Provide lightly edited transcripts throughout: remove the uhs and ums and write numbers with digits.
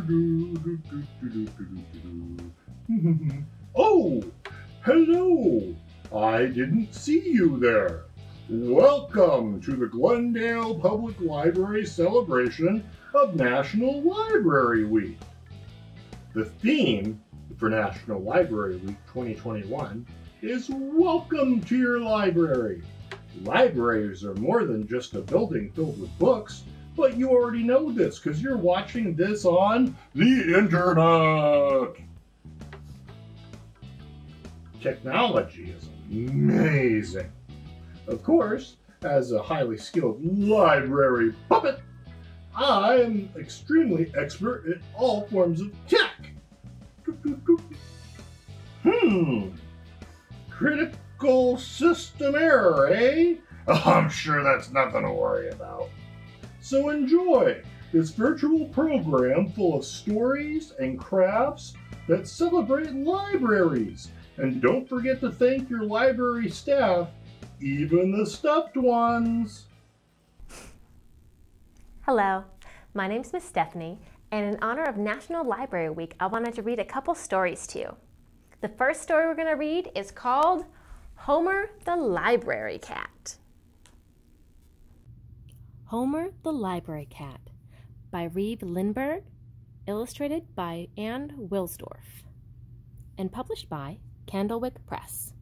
Oh, hello. I didn't see you there. Welcome to the Glendale Public Library celebration of National Library Week. The theme for National Library Week 2021 is Welcome to Your Library. Libraries are more than just a building filled with books, but you already know this because you're watching this on the internet. Technology is amazing. Of course, as a highly skilled library puppet, I am extremely expert in all forms of tech. Critical system error, eh? I'm sure that's nothing to worry about. So enjoy this virtual program full of stories and crafts that celebrate libraries. And don't forget to thank your library staff, even the stuffed ones. Hello, my name's Miss Stephanie, and in honor of National Library Week, I wanted to read a couple stories to you. The first story we're going to read is called Homer the Library Cat. Homer the Library Cat by Reeve Lindbergh, illustrated by Anne Wilsdorf, and published by Candlewick Press.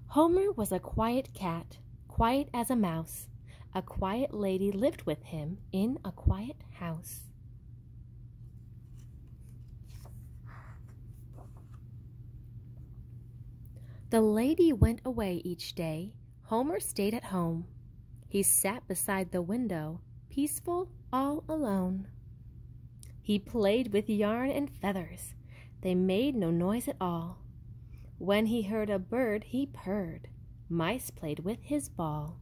Homer was a quiet cat, quiet as a mouse. A quiet lady lived with him in a quiet house. The lady went away each day. Homer stayed at home. He sat beside the window, peaceful, all alone. He played with yarn and feathers. They made no noise at all. When he heard a bird, he purred. Mice played with his ball.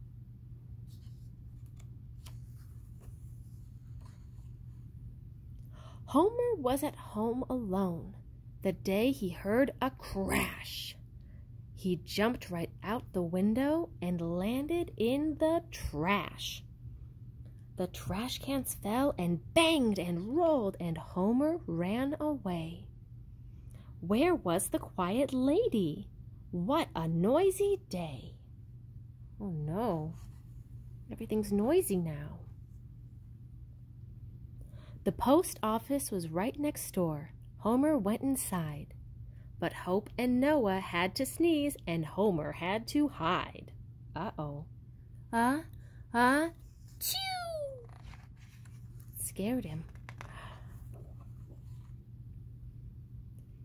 Homer was at home alone the day he heard a crash. He jumped right out the window and landed in the trash. The trash cans fell and banged and rolled, and Homer ran away. Where was the quiet lady? What a noisy day! Oh no, everything's noisy now. The post office was right next door. Homer went inside. But Hope and Noah had to sneeze, and Homer had to hide. Uh-oh. Chew! Scared him.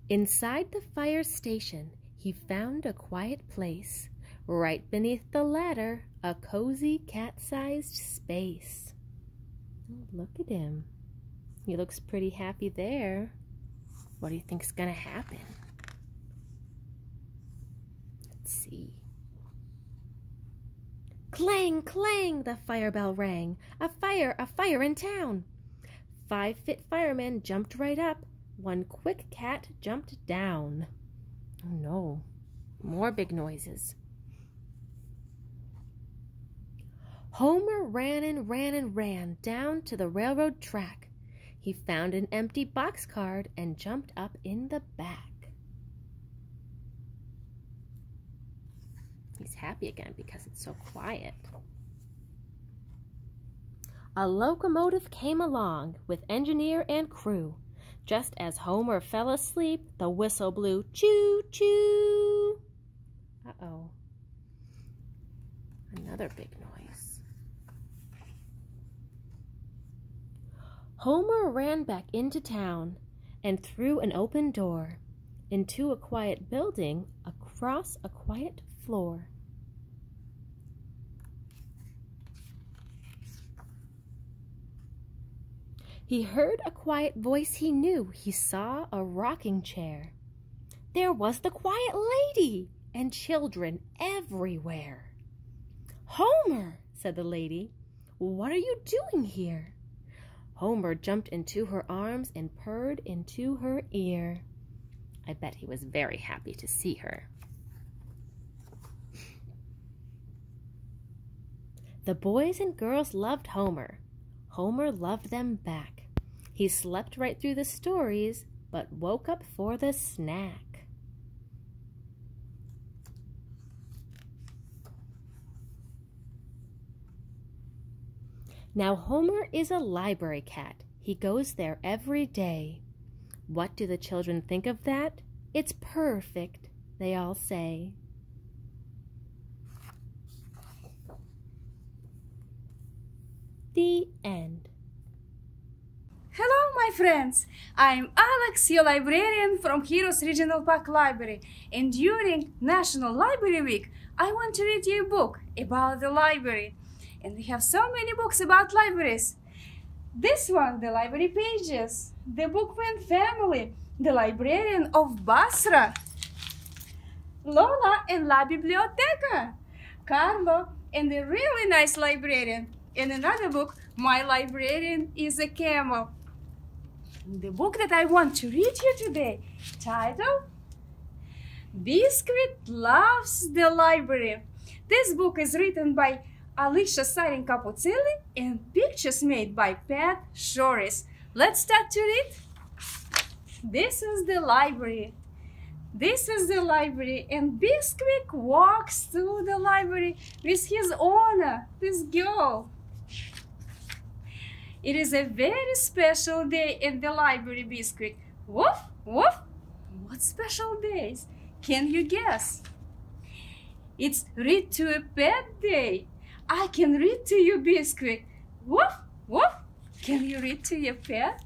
Inside the fire station, he found a quiet place. Right beneath the ladder, a cozy cat-sized space. Oh, look at him. He looks pretty happy there. What do you think's gonna happen? Let's see. Clang, clang, the fire bell rang. A fire in town. 5 fit firemen jumped right up. 1 quick cat jumped down. Oh no, more big noises. Homer ran and ran and ran down to the railroad track. He found an empty boxcar and jumped up in the back. He's happy again because it's so quiet. A locomotive came along with engineer and crew. Just as Homer fell asleep, the whistle blew, choo-choo. Uh-oh. Another big noise. Homer ran back into town and through an open door, into a quiet building, across a quiet floor. He heard a quiet voice he knew. He saw a rocking chair. There was the quiet lady and children everywhere. Homer, said the lady, what are you doing here? Homer jumped into her arms and purred into her ear. I bet he was very happy to see her. The boys and girls loved Homer. Homer loved them back. He slept right through the stories, but woke up for the snack. Now Homer is a library cat. He goes there every day. What do the children think of that? It's perfect, they all say. The end. Hello, my friends. I'm Alex, your librarian from Heroes Regional Park Library. And during National Library Week, I want to read you a book about the library. And we have so many books about libraries. This one, The Library Pages, The Bookman Family, The Librarian of Basra, Lola and La Biblioteca, Carlo and the Really Nice Librarian. And another book, My Librarian is a Camel. The book that I want to read you today, titled Biscuit Loves the Library. This book is written by Alicia Sarin Capuzzelli and pictures made by Pat Shorris. Let's start to read. This is the library. This is the library, and Bisquick walks through the library with his owner, this girl. It is a very special day in the library, Bisquick. Woof, woof. What special days? Can you guess? It's Read to a Pet Day. I can read to you, Bisquick. Woof, woof. Can you read to your pet?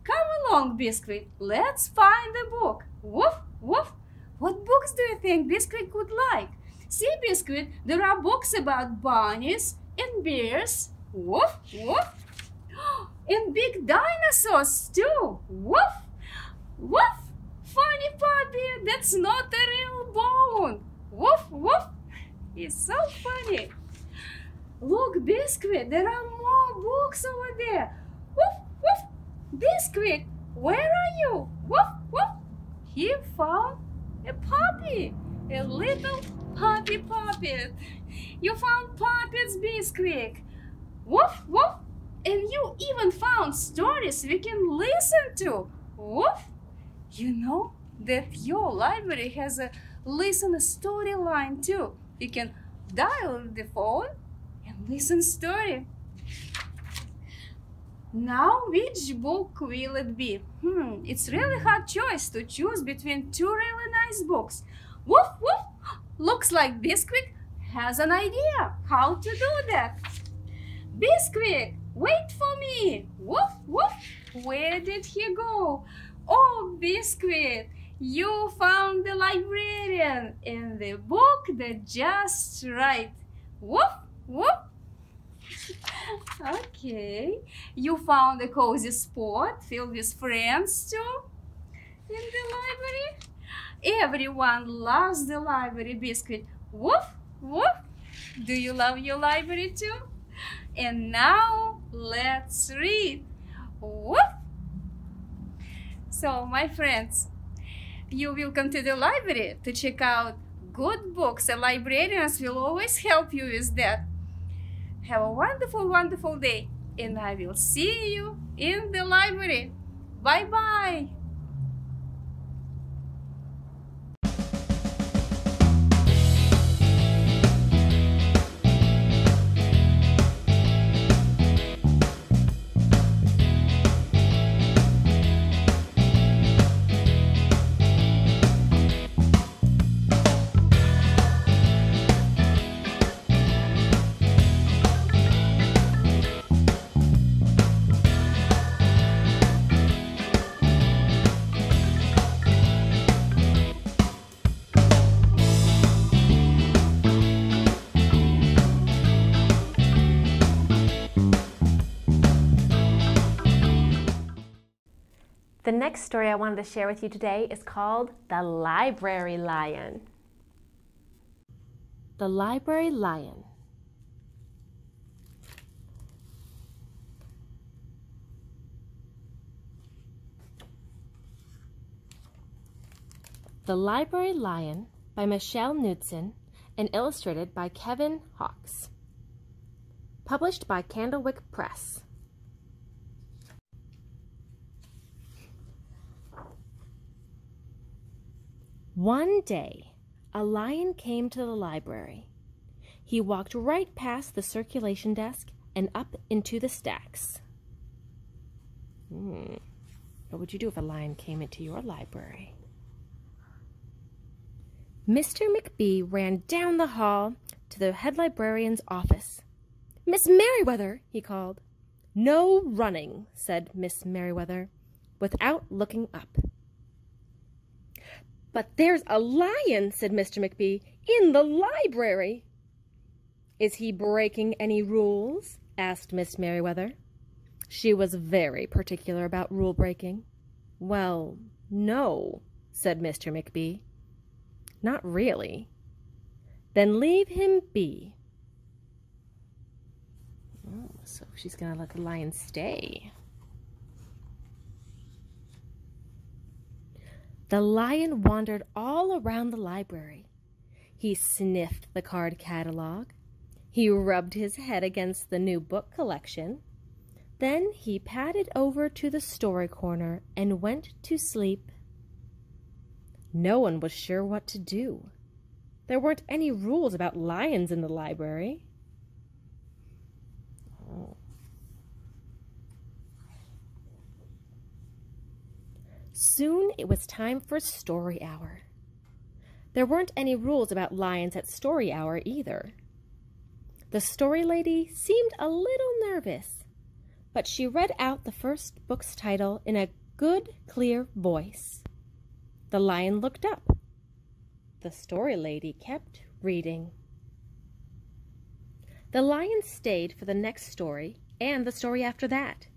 Come along, Bisquick. Let's find the book. Woof, woof. What books do you think Bisquick would like? See, Bisquick, there are books about bunnies and bears. Woof, woof. And big dinosaurs, too. Woof, woof. Funny puppy, that's not a real bone. Woof, woof. It's so funny. Look, Bisquick, there are more books over there. Woof, woof. Bisquick, where are you? Woof, woof. He found a puppy, a little puppy puppet. You found puppets, Bisquick. Woof, woof. And you even found stories we can listen to. Woof. You know that your library has a listen story line too. You can dial the phone and listen story. Now, which book will it be? It's really hard choice to choose between two really nice books. Woof, woof. Looks like Bisquick has an idea how to do that. Bisquick, wait for me. Woof, woof. Where did he go? Oh, Bisquick, you found the librarian and the book that just right. Woof, woof. Okay, you found a cozy spot filled with friends too in the library. Everyone loves the library, Bisquick. Woof, woof. Do you love your library too? And now let's read. Woof. So, my friends, you will come to the library to check out good books, and librarians will always help you with that. Have a wonderful, wonderful day, and I will see you in the library. Bye-bye. The next story I wanted to share with you today is called The Library Lion. The Library Lion. The Library Lion by Michelle Knudsen and illustrated by Kevin Hawkes. published by Candlewick Press. One day, a lion came to the library. He walked right past the circulation desk and up into the stacks. What would you do if a lion came into your library? Mr. McBee ran down the hall to the head librarian's office. "Miss Merriweather," he called. "No running," said Miss Merriweather, without looking up. "But there's a lion," said Mr. McBee, "in the library." "Is he breaking any rules?" asked Miss Merriweather. She was very particular about rule breaking. "Well, no," said Mr. McBee. "Not really." "Then leave him be." Oh, so she's going to let the lion stay. The lion wandered all around the library. He sniffed the card catalog. He rubbed his head against the new book collection. Then he padded over to the story corner and went to sleep. No one was sure what to do. There weren't any rules about lions in the library. Soon it was time for story hour. There weren't any rules about lions at story hour either. The story lady seemed a little nervous, but she read out the first book's title in a good, clear voice. The lion looked up. The story lady kept reading. The lion stayed for the next story and the story after that.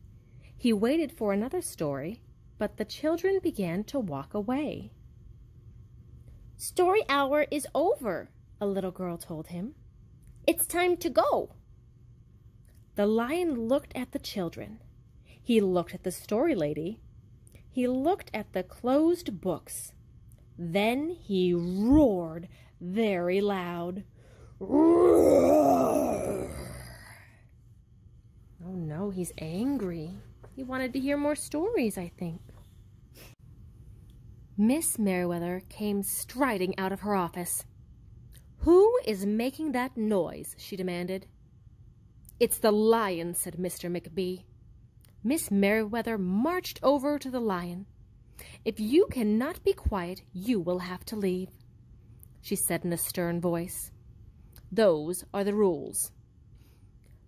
He waited for another story, but the children began to walk away. "Story hour is over," a little girl told him. "It's time to go." The lion looked at the children. He looked at the story lady. He looked at the closed books. Then he roared very loud. Roar! Oh no, he's angry. He wanted to hear more stories, I think. Miss Merriweather came striding out of her office. "Who is making that noise?" she demanded. "It's the lion," said Mr. McBee. Miss Merriweather marched over to the lion. "If you cannot be quiet, you will have to leave," she said in a stern voice. "Those are the rules."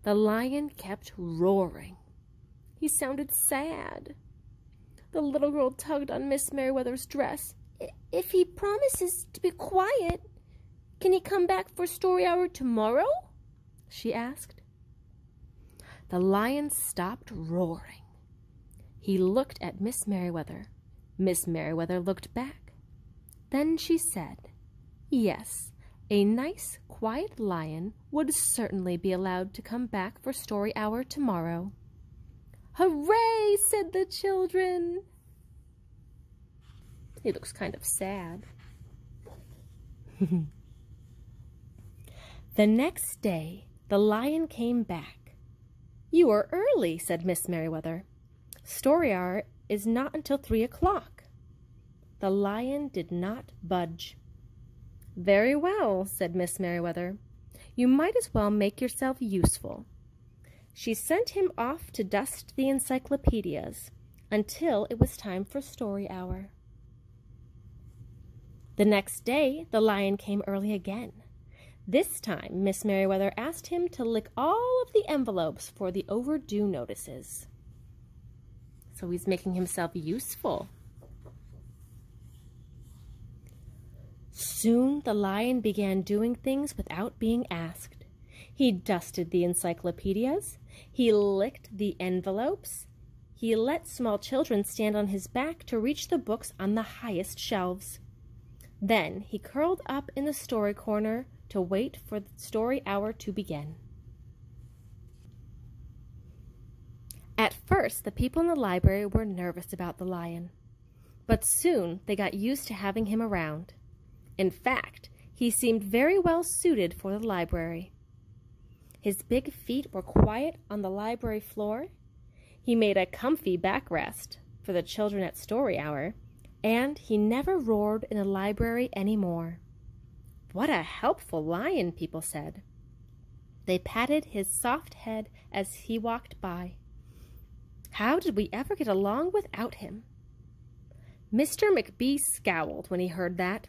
The lion kept roaring. He sounded sad. The little girl tugged on Miss Merriweather's dress. "If he promises to be quiet, can he come back for story hour tomorrow?" she asked. The lion stopped roaring. He looked at Miss Merriweather. Miss Merriweather looked back. Then she said, "Yes, a nice, quiet lion would certainly be allowed to come back for story hour tomorrow." "Hooray!" said the children. He looks kind of sad. The next day, the lion came back. "You are early," said Miss Merriweather. "Story hour is not until 3 o'clock." The lion did not budge. "Very well," said Miss Merriweather. "You might as well make yourself useful." She sent him off to dust the encyclopedias until it was time for story hour. The next day, the lion came early again. This time, Miss Merriweather asked him to lick all of the envelopes for the overdue notices. So he's making himself useful. Soon the lion began doing things without being asked. He dusted the encyclopedias. He licked the envelopes. He let small children stand on his back to reach the books on the highest shelves. Then he curled up in the story corner to wait for the story hour to begin. At first, the people in the library were nervous about the lion, but soon they got used to having him around. In fact, he seemed very well suited for the library. His big feet were quiet on the library floor. He made a comfy backrest for the children at story hour, and he never roared in the library any more. What a helpful lion, people said. They patted his soft head as he walked by. How did we ever get along without him? Mr. McBee scowled when he heard that.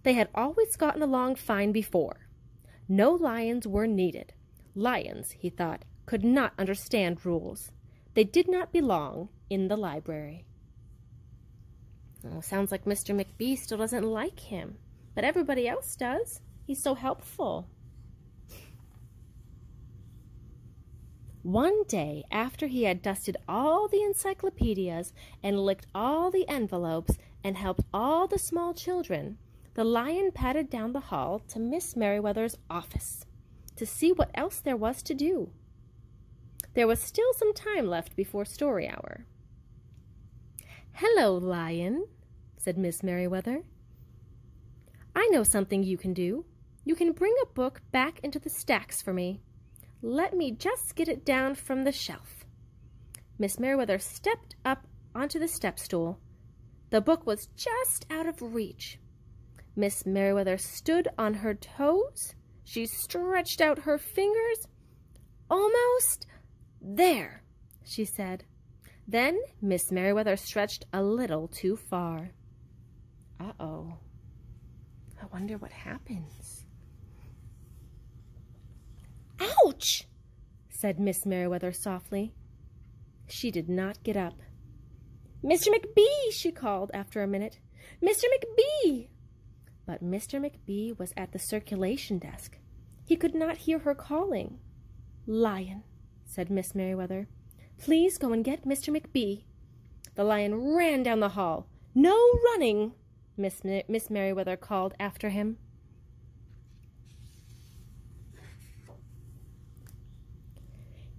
They had always gotten along fine before. No lions were needed. Lions, he thought, could not understand rules. They did not belong in the library. Oh, sounds like Mr. McBee still doesn't like him, but everybody else does. He's so helpful. One day, after he had dusted all the encyclopedias and licked all the envelopes and helped all the small children, the lion padded down the hall to Miss Merriweather's office to see what else there was to do. There was still some time left before story hour. "Hello, Lion," said Miss Merriweather. "I know something you can do. You can bring a book back into the stacks for me. Let me just get it down from the shelf." Miss Merriweather stepped up onto the step stool. The book was just out of reach. Miss Merriweather stood on her toes. She stretched out her fingers. "Almost there," she said. Then Miss Merriweather stretched a little too far. Uh-oh. I wonder what happens. "Ouch!" said Miss Merriweather softly. She did not get up. "Mr. McBee!" she called after a minute. "Mr. McBee!" But Mr. McBee was at the circulation desk. He could not hear her calling. "Lion," said Miss Merriweather, "please go and get Mr. McBee." The lion ran down the hall. "No running," Miss Merriweather called after him.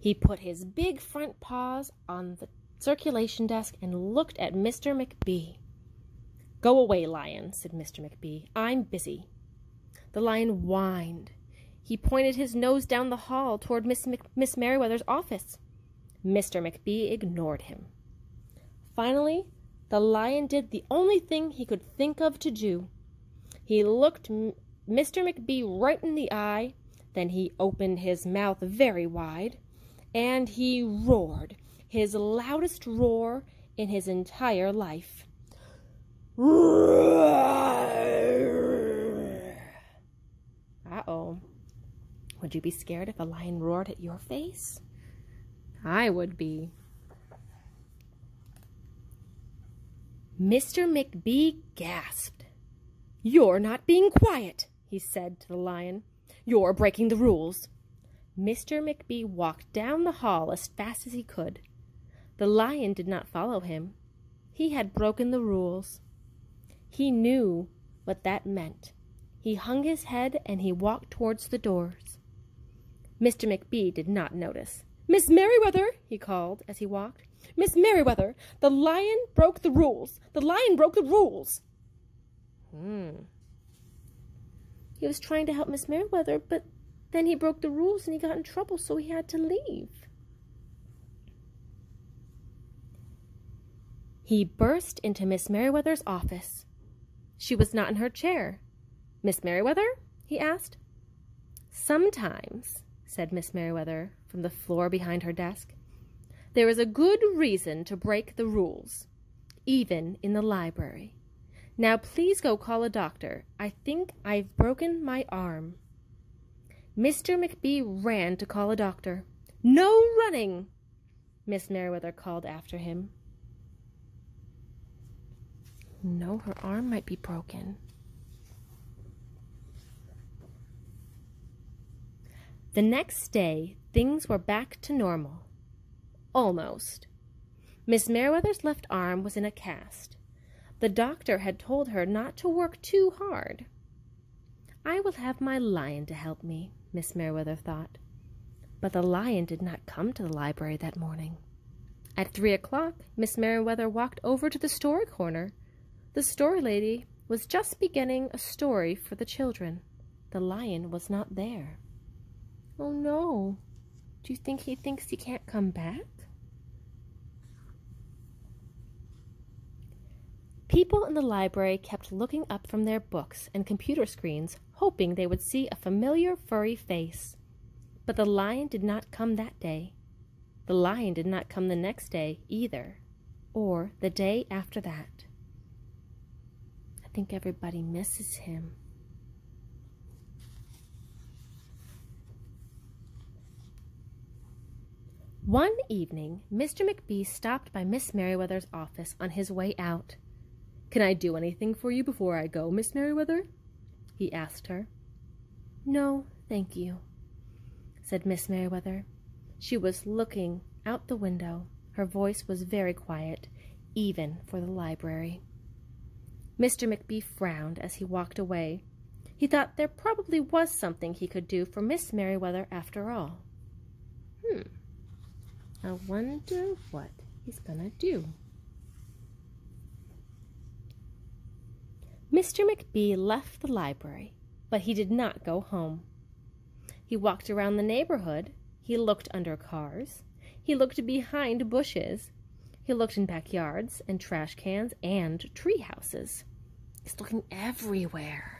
He put his big front paws on the circulation desk and looked at Mr. McBee. "Go away, Lion," said Mr. McBee. "I'm busy." The lion whined. He pointed his nose down the hall toward Miss Merriweather's office. Mr. McBee ignored him. Finally, the lion did the only thing he could think of to do. He looked Mr. McBee right in the eye, then he opened his mouth very wide, and he roared, his loudest roar in his entire life. Uh-oh. Would you be scared if a lion roared at your face? I would be. Mr. McBee gasped. "You're not being quiet," he said to the lion. "You're breaking the rules." Mr. McBee walked down the hall as fast as he could. The lion did not follow him. He had broken the rules. He knew what that meant. He hung his head and he walked towards the doors. Mr. McBee did not notice. "Miss Merriweather," he called as he walked. "Miss Merriweather, the lion broke the rules. The lion broke the rules." He was trying to help Miss Merriweather, but then he broke the rules and he got in trouble, so he had to leave. He burst into Miss Merriweather's office. She was not in her chair. "Miss Merriweather?" he asked. "Sometimes," said Miss Merriweather from the floor behind her desk, "there is a good reason to break the rules, even in the library. Now please go call a doctor. I think I've broken my arm." Mr. McBee ran to call a doctor. "No running!" Miss Merriweather called after him. No, her arm might be broken. The next day, things were back to normal. Almost. Miss Merriweather's left arm was in a cast. The doctor had told her not to work too hard. "I will have my lion to help me," Miss Merriweather thought. But the lion did not come to the library that morning. At 3 o'clock, Miss Merriweather walked over to the story corner. The story lady was just beginning a story for the children. The lion was not there. Oh no. Do you think he thinks he can't come back? People in the library kept looking up from their books and computer screens, hoping they would see a familiar furry face. But the lion did not come that day. The lion did not come the next day either, or the day after that. I think everybody misses him. One evening, Mr. McBee stopped by Miss Merriweather's office on his way out. "Can I do anything for you before I go, Miss Merriweather?" he asked her. "No, thank you," said Miss Merriweather. She was looking out the window. Her voice was very quiet, even for the library. Mr. McBee frowned as he walked away. He thought there probably was something he could do for Miss Merriweather after all. I wonder what he's gonna do. Mr. McBee left the library, but he did not go home. He walked around the neighborhood. He looked under cars. He looked behind bushes. He looked in backyards and trash cans and tree houses. He's looking everywhere.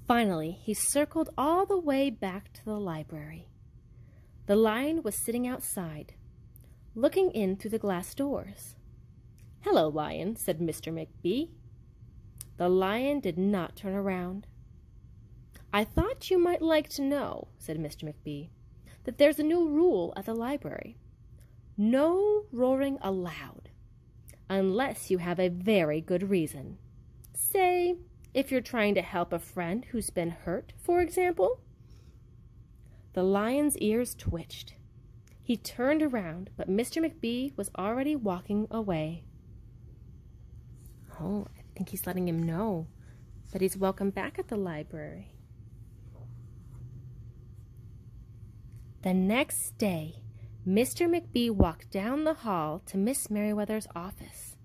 Finally, he circled all the way back to the library. The lion was sitting outside, looking in through the glass doors. "Hello, Lion," said Mr. McBee. The lion did not turn around. "I thought you might like to know," said Mr. McBee, "that there's a new rule at the library. No roaring aloud, unless you have a very good reason. Say, if you're trying to help a friend who's been hurt, for example." The lion's ears twitched. He turned around, but Mr. McBee was already walking away. Oh, I think he's letting him know that he's welcome back at the library. The next day, Mr. McBee walked down the hall to Miss Merriweather's office.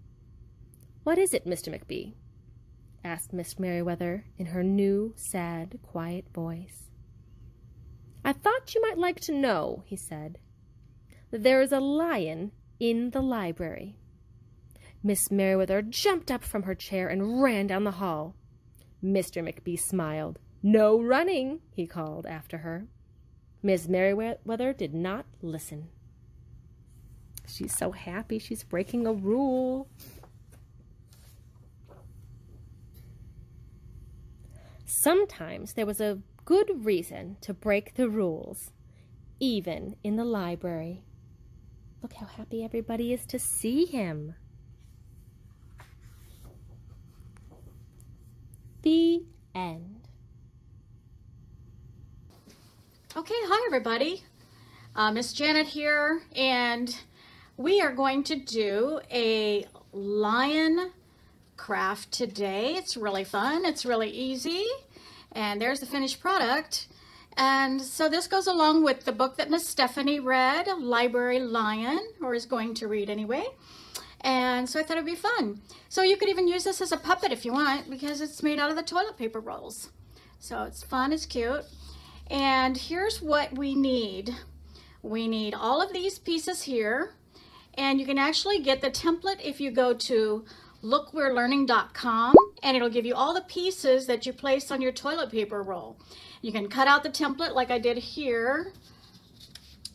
"What is it, Mr. McBee?" asked Miss Merriweather in her new, sad, quiet voice. "I thought you might like to know," he said, "that there is a lion in the library." Miss Merriweather jumped up from her chair and ran down the hall. Mr. McBee smiled. "No running," he called after her. Miss Merriweather did not listen. She's so happy she's breaking a rule. Sometimes there was a good reason to break the rules, even in the library. Look how happy everybody is to see him. The end. Okay, hi everybody. Miss Janet here, and we are going to do a lion craft today. It's really fun. It's really easy. And there's the finished product. And so this goes along with the book that Miss Stephanie read, Library Lion, or is going to read anyway. And so I thought it'd be fun. So you could even use this as a puppet if you want, because it's made out of the toilet paper rolls. So it's fun, it's cute. And here's what we need. We need all of these pieces here. And you can actually get the template if you go to lookwe'relearning.com, and it'll give you all the pieces that you place on your toilet paper roll. You can cut out the template like I did here,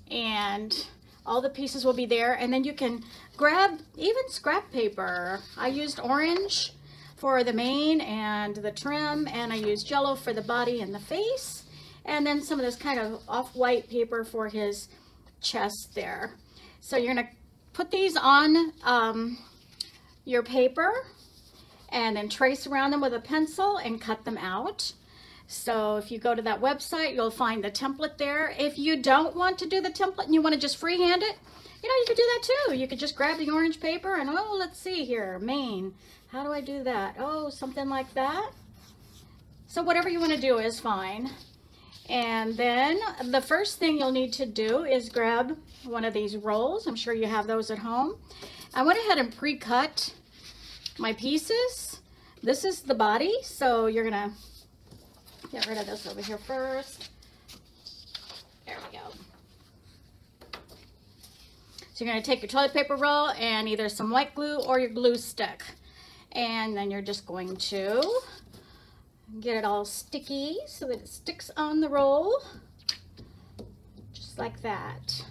and all the pieces will be there. And then you can grab even scrap paper. I used orange for the mane and the trim, and I used yellow for the body and the face, and then some of this kind of off-white paper for his chest there. So you're gonna put these on your paper and then trace around them with a pencil and cut them out. So if you go to that website, you'll find the template there. If you don't want to do the template and you want to just freehand it, you know, you could do that too. You could just grab the orange paper and, oh, let's see here, mane. How do I do that? Oh, something like that. So whatever you want to do is fine. And then the first thing you'll need to do is grab one of these rolls. I'm sure you have those at home. I went ahead and pre-cut my pieces this is the body, so you're gonna get rid of this over here first. There we go. So you're gonna take your toilet paper roll and either some white glue or your glue stick. And then you're just going to get it all sticky so that it sticks on the roll. Just like that.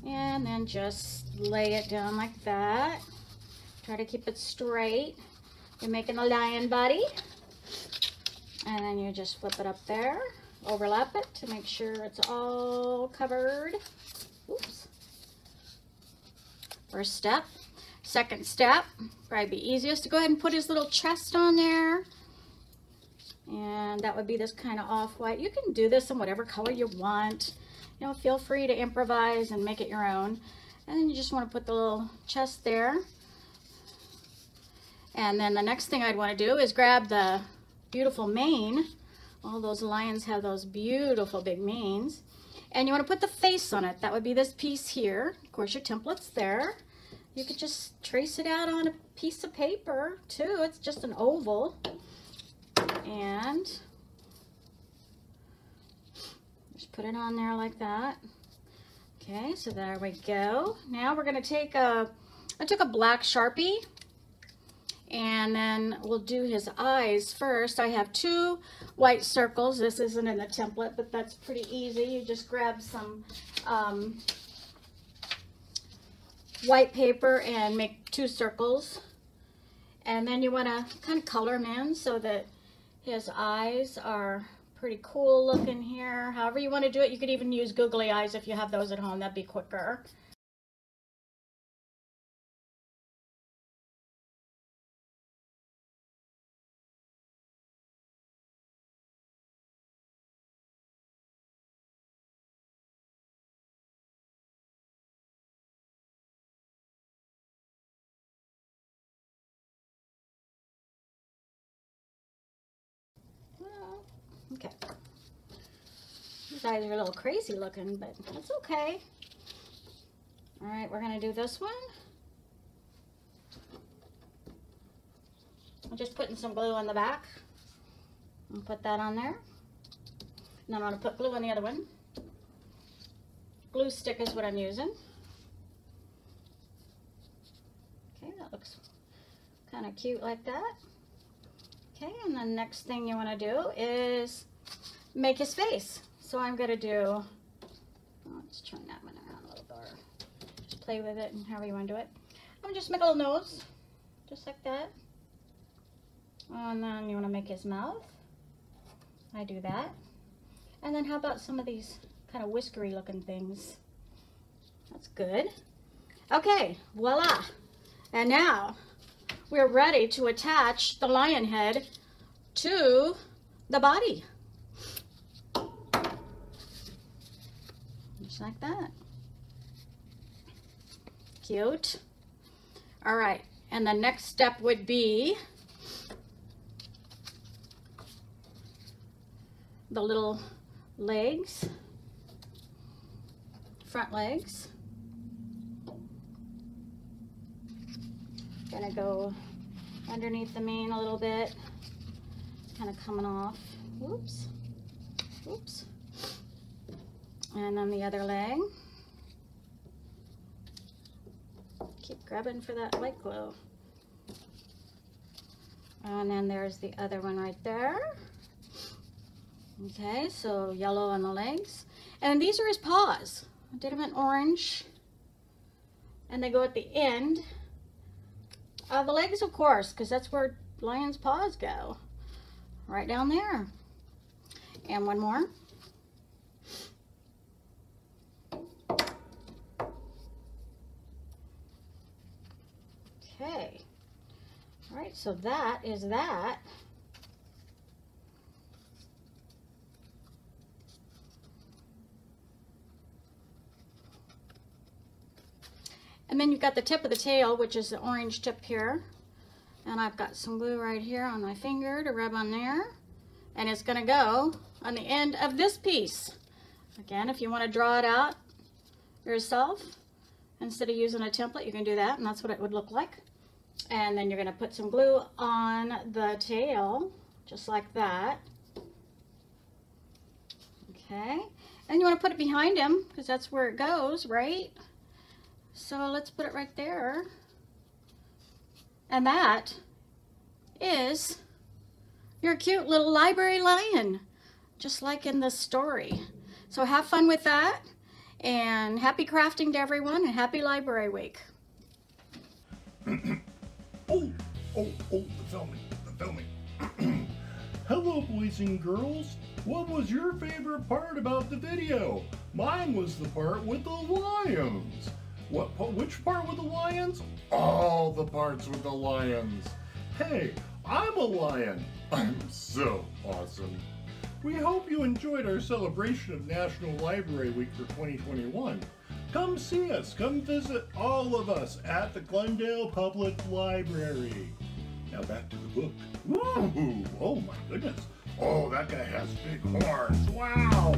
And then just lay it down like that. Try to keep it straight. You're making a lion body. And then you just flip it up there. Overlap it to make sure it's all covered. Oops. First step. Second step, probably be easiest to go ahead and put his little chest on there. And that would be this kind of off-white. You can do this in whatever color you want. You know, feel free to improvise and make it your own. And then you just want to put the little chest there. And then the next thing I'd want to do is grab the beautiful mane. All those lions have those beautiful big manes. And you want to put the face on it. That would be this piece here. Of course, your template's there. You could just trace it out on a piece of paper too. It's just an oval. And just put it on there like that. Okay, so there we go. Now we're gonna take I took a black Sharpie, and then we'll do his eyes first. I have 2 white circles. This isn't in the template, but that's pretty easy. You just grab some white paper and make 2 circles, and then you want to kind of color him in so that his eyes are pretty cool looking here. However you want to do it. You could even use googly eyes if you have those at home. That'd be quicker. Okay. These eyes are a little crazy looking, but that's okay. All right, we're going to do this one. I'm just putting some glue on the back. I'll put that on there. And then I'm going to put glue on the other one. Glue stick is what I'm using. Okay, that looks kind of cute like that. Okay, and the next thing you want to do is make his face. So I'm going to do, let's turn that one around a little bit. Just play with it and however you want to do it. I'm going to just make a little nose, just like that. And then you want to make his mouth. I do that. And then how about some of these kind of whiskery looking things? That's good. Okay, voila. And now we're ready to attach the lion head to the body. Just like that. Cute. All right, and the next step would be the little legs, front legs. Gonna go underneath the mane a little bit, kind of coming off. Whoops, whoops. And then the other leg. Keep grabbing for that white glue. And then there's the other one right there. Okay, so yellow on the legs. And these are his paws. I did them in orange. And they go at the end. The legs, of course, because that's where lion's paws go. Right down there. And one more. Okay. All right, so that is that. And then you've got the tip of the tail, which is the orange tip here. And I've got some glue right here on my finger to rub on there. And it's going to go on the end of this piece. Again, if you want to draw it out yourself, instead of using a template, you can do that, and that's what it would look like. And then you're going to put some glue on the tail, just like that. Okay, and you want to put it behind him because that's where it goes, right? So let's put it right there. And that is your cute little library lion, just like in the story. So have fun with that, and happy crafting to everyone, and happy Library Week. The filming. Hello, boys and girls. What was your favorite part about the video? Mine was the part with the lions. Which part with the lions? All the parts with the lions. Hey, I'm a lion. I'm so awesome. We hope you enjoyed our celebration of National Library Week for 2021. Come see us. Come visit all of us at the Glendale Public Library. Now back to the book. Ooh, oh my goodness. Oh, that guy has big horns. Wow.